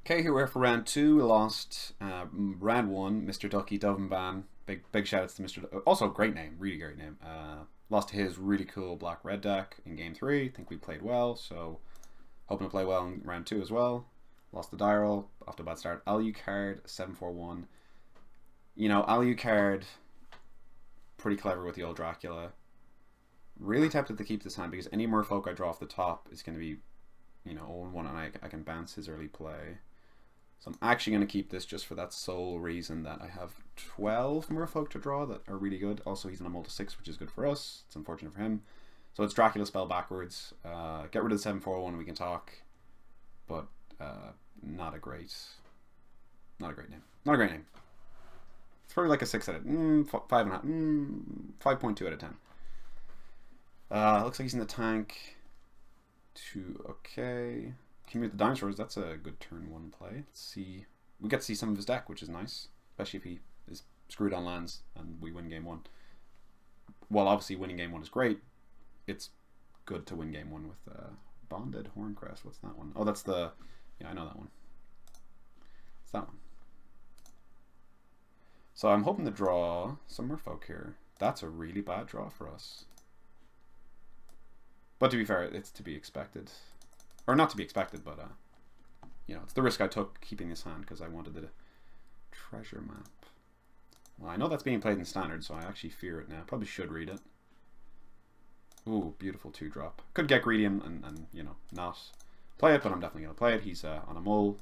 Okay, here we are for round two. We lost round one. Mr. Ducky Dovenban. Big shout outs to Mr. Also, great name, really great name. Lost to his really cool black red deck in game three. Think we played well, so hoping to play well in round two as well. Lost the die roll off to a bad start. Alucard 741. You know, Alucard pretty clever with the old Dracula. Really tempted to keep this hand because any merfolk I draw off the top is going to be, 0-1, and I can bounce his early play. So I'm actually going to keep this just for that sole reason that I have 12 merfolk to draw that are really good. Also, he's in a mull to 6, which is good for us. It's unfortunate for him. So it's Dracula spell backwards. Get rid of the 741, we can talk. But not a great name. Not a great name. It's probably like a 6 out of 5.5, 5.2 out of 10. Looks like he's in the tank. Okay. Commute the dinosaurs, that's a good turn one play. Let's see. We get to see some of his deck, which is nice. Especially if he is screwed on lands and we win game one. Well, obviously winning game one is great. It's good to win game one with Bonded Horncrest. What's that one? Oh, that's the... Yeah, I know that one. It's that one. So I'm hoping to draw some merfolk here. That's a really bad draw for us. But to be fair, it's to be expected. Or not to be expected, but, it's the risk I took keeping this hand because I wanted the treasure map. Well, I know that's being played in standard, so I actually fear it now. Probably should read it. Ooh, beautiful 2-drop. Could get greedy and not play it, but I'm definitely going to play it. He's on a mull.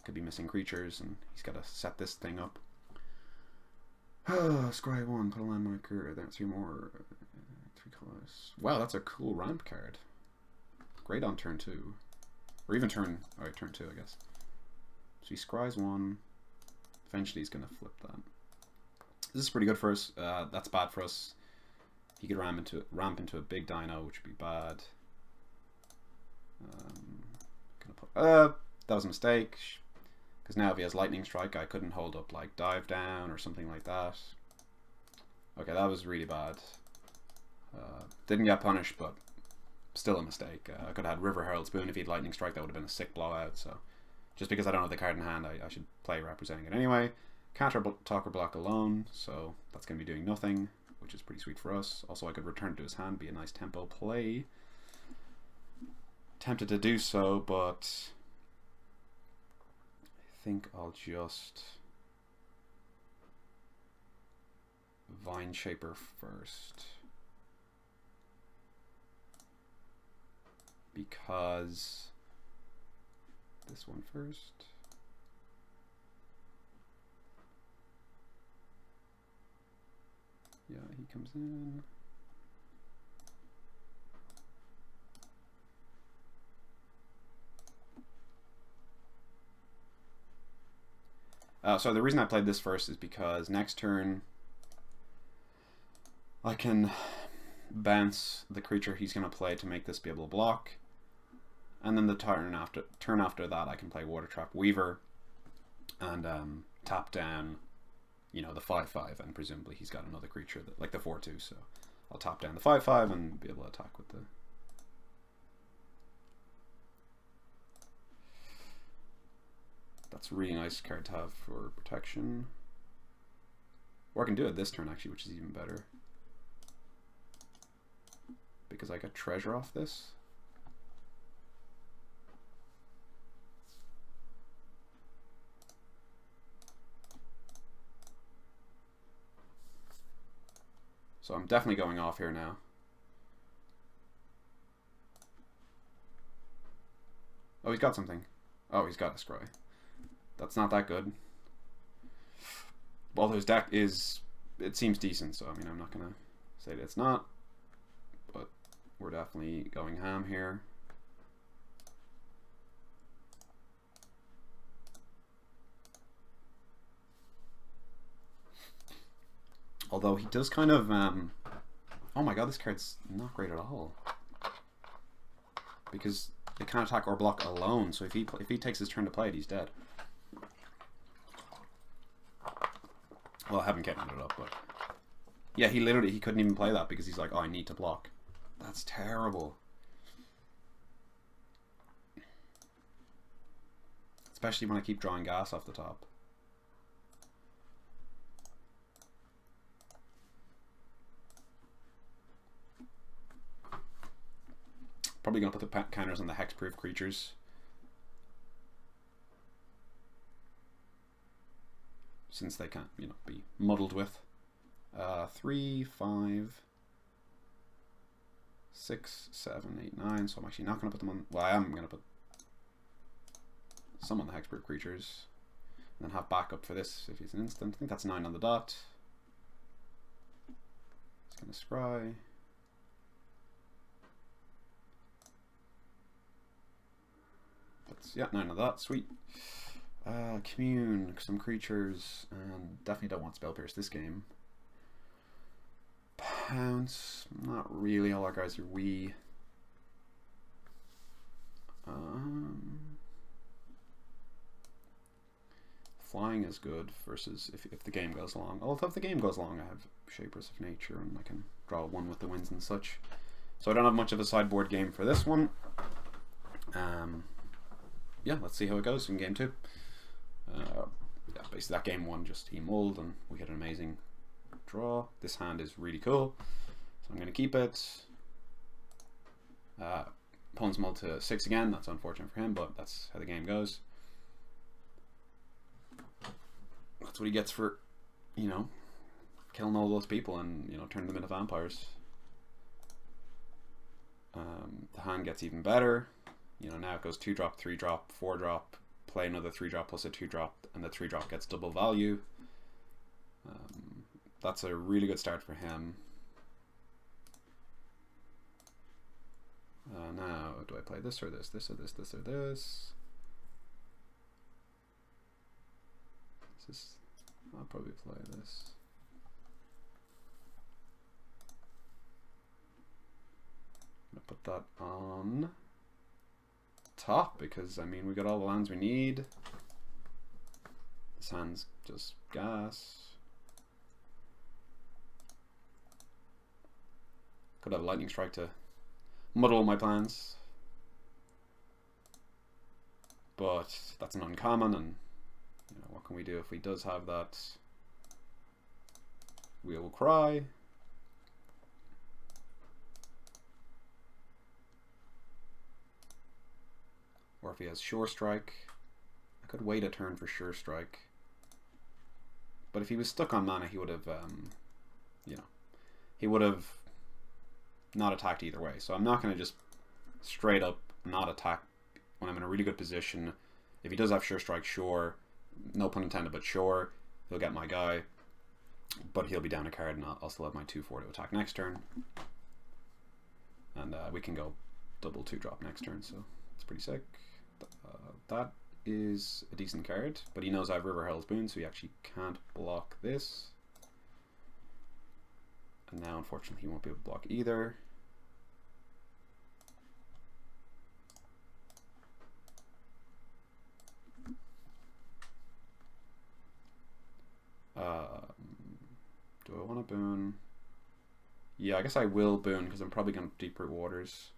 Could be missing creatures, and he's got to set this thing up. Scry 1, put a land marker. There, 3 more. 3 colors. Wow, that's a cool ramp card. Great on turn 2. Or even turn 2, I guess. So he scries 1. Eventually he's going to flip that. This is pretty good for us. That's bad for us. He could ramp into a big dino, which would be bad. That was a mistake. Because now if he has lightning strike, I couldn't hold up like dive down or something like that. Okay, that was really bad. Didn't get punished, but still a mistake. I could have had River Herald Spoon if he had Lightning Strike. That would have been a sick blowout. So just because I don't have the card in hand, I should play representing it anyway. Counter Talker block alone, so that's going to be doing nothing, which is pretty sweet for us. Also, I could return to his hand, be a nice tempo play. Tempted to do so, but I think I'll just Vine Shaper first. Because this one first. Yeah, he comes in. So the reason I played this first is because next turn I can bounce the creature he's going to play to make this be able to block. And then the turn after that, I can play Water Trap Weaver and tap down, the 5/5, and presumably he's got another creature that, like the 4/2. So I'll tap down the 5/5 and be able to attack with the. That's a really nice card to have for protection. Or I can do it this turn actually, which is even better because I got treasure off this. So I'm definitely going off here now. Oh, he's got something. Oh, he's got a scry. That's not that good. Although his deck is, it seems decent, so I mean, I'm not going to say that it's not. But we're definitely going ham here. Although he does kind of, oh my god, this card's not great at all. Because it can't attack or block alone, so if he takes his turn to play it, he's dead. Well, I haven't counted it up, but yeah, he couldn't even play that because he's like, oh, I need to block. That's terrible. especially when I keep drawing gas off the top. Probably going to put the counters on the hexproof creatures. Since they can't, you know, be muddled with. 3, 5, 6, 7, 8, 9. So I'm actually not going to put them on. Well, I am going to put some on the hexproof creatures. And then have backup for this if he's an instant. I think that's 9 on the dot. It's going to scry. That's, yeah, 9 on the dot. Sweet. Commune, some creatures, and definitely don't want Spell Pierce this game. Pounce, not really, all our guys are wee. Flying is good versus if the game goes long. Although if the game goes long, I have Shapers of Nature and I can draw one with the winds and such. So I don't have much of a sideboard game for this one. Yeah, let's see how it goes in game 2. Yeah, basically that game 1 just he mulled and we had an amazing draw. This hand is really cool, so I'm going to keep it. Opponent's mulled to 6 again. That's unfortunate for him, but that's how the game goes. That's what he gets for, you know, killing all those people and, you know, turning them into vampires. The hand gets even better. You know, now it goes 2-drop, 3-drop, 4-drop, play another 3-drop plus a 2-drop, and the 3-drop gets double value. That's a really good start for him. Now, do I play this or this, this or this, this or this? I'll probably play this. I'm gonna put that on top because I mean we got all the lands we need. This hand's just gas. Could have lightning strike to muddle my plans, but that's an uncommon, and you know what can we do if he does have that? We will cry. Or if he has Sure Strike, I could wait a turn for Sure Strike. But if he was stuck on mana, he would have, you know, he would have not attacked either way. So I'm not going to just straight up not attack when I'm in a really good position. If he does have Sure Strike, sure, no pun intended, but sure, he'll get my guy. But he'll be down a card, and I'll still have my 2/4 to attack next turn. And we can go double 2-drop next turn, so it's pretty sick. That is a decent card, but he knows I have River Hell's Boon, so he actually can't block this. And now, unfortunately, he won't be able to block either. Do I want to boon? Yeah, I guess I will boon because I'm probably going to Deep Root Waters.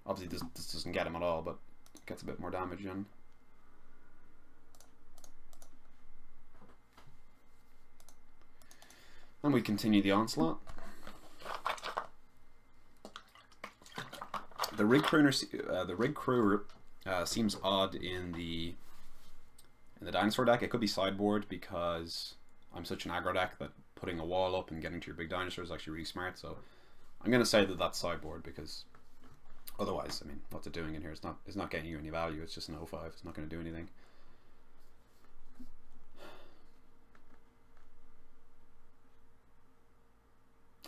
Obviously this doesn't get him at all, but it gets a bit more damage in. And we continue the onslaught. The Rig Crew seems odd in the dinosaur deck. It could be sideboard because I'm such an aggro deck that putting a wall up and getting to your big dinosaur is actually really smart. So I'm going to say that that's sideboard because otherwise, I mean, what's it doing in here? It's not getting you any value. It's just an 0/5. It's not going to do anything.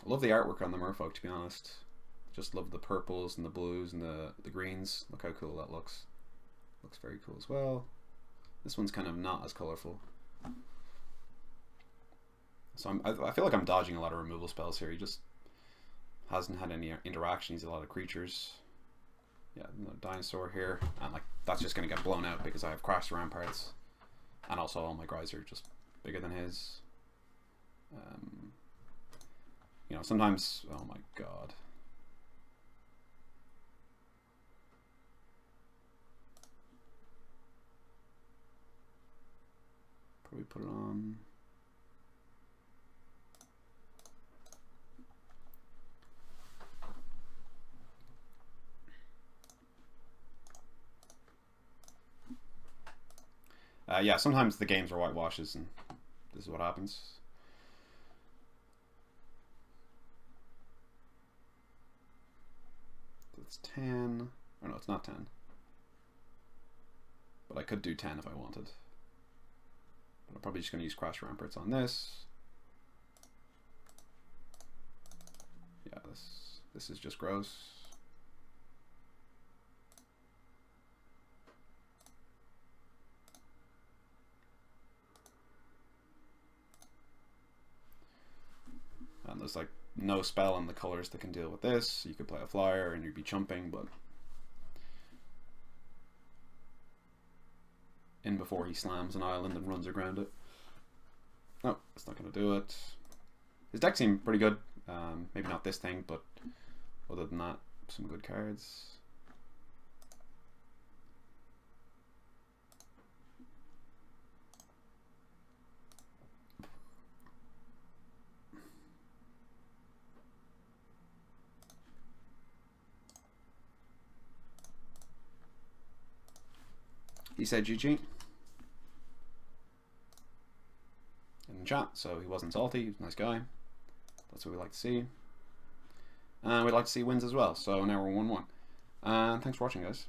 I love the artwork on the Merfolk, to be honest. Just love the purples and the blues and the greens. Look how cool that looks. Looks very cool as well. This one's kind of not as colorful. So I feel like I'm dodging a lot of removal spells here. He just hasn't had any interaction. He's a lot of creatures. Yeah, the dinosaur here. And like that's just going to get blown out because I have Crash the Ramparts. And also all my guys are just bigger than his. You know, sometimes, oh my god. Probably put it on. Yeah, sometimes the games are whitewashes, and this is what happens. It's 10. Oh no, it's not 10. But I could do 10 if I wanted. But I'm probably just going to use Crash Ramparts on this. Yeah, this is just gross. And there's like no spell on the colors that can deal with this. You could play a flyer and you'd be chumping, but in before he slams an island and runs around it. No, it's not going to do it. His deck seemed pretty good. Maybe not this thing, but other than that, some good cards. He said GG in the chat, so he wasn't salty. He's a nice guy. That's what we like to see. And we'd like to see wins as well. So now we're 1-1. Thanks for watching, guys.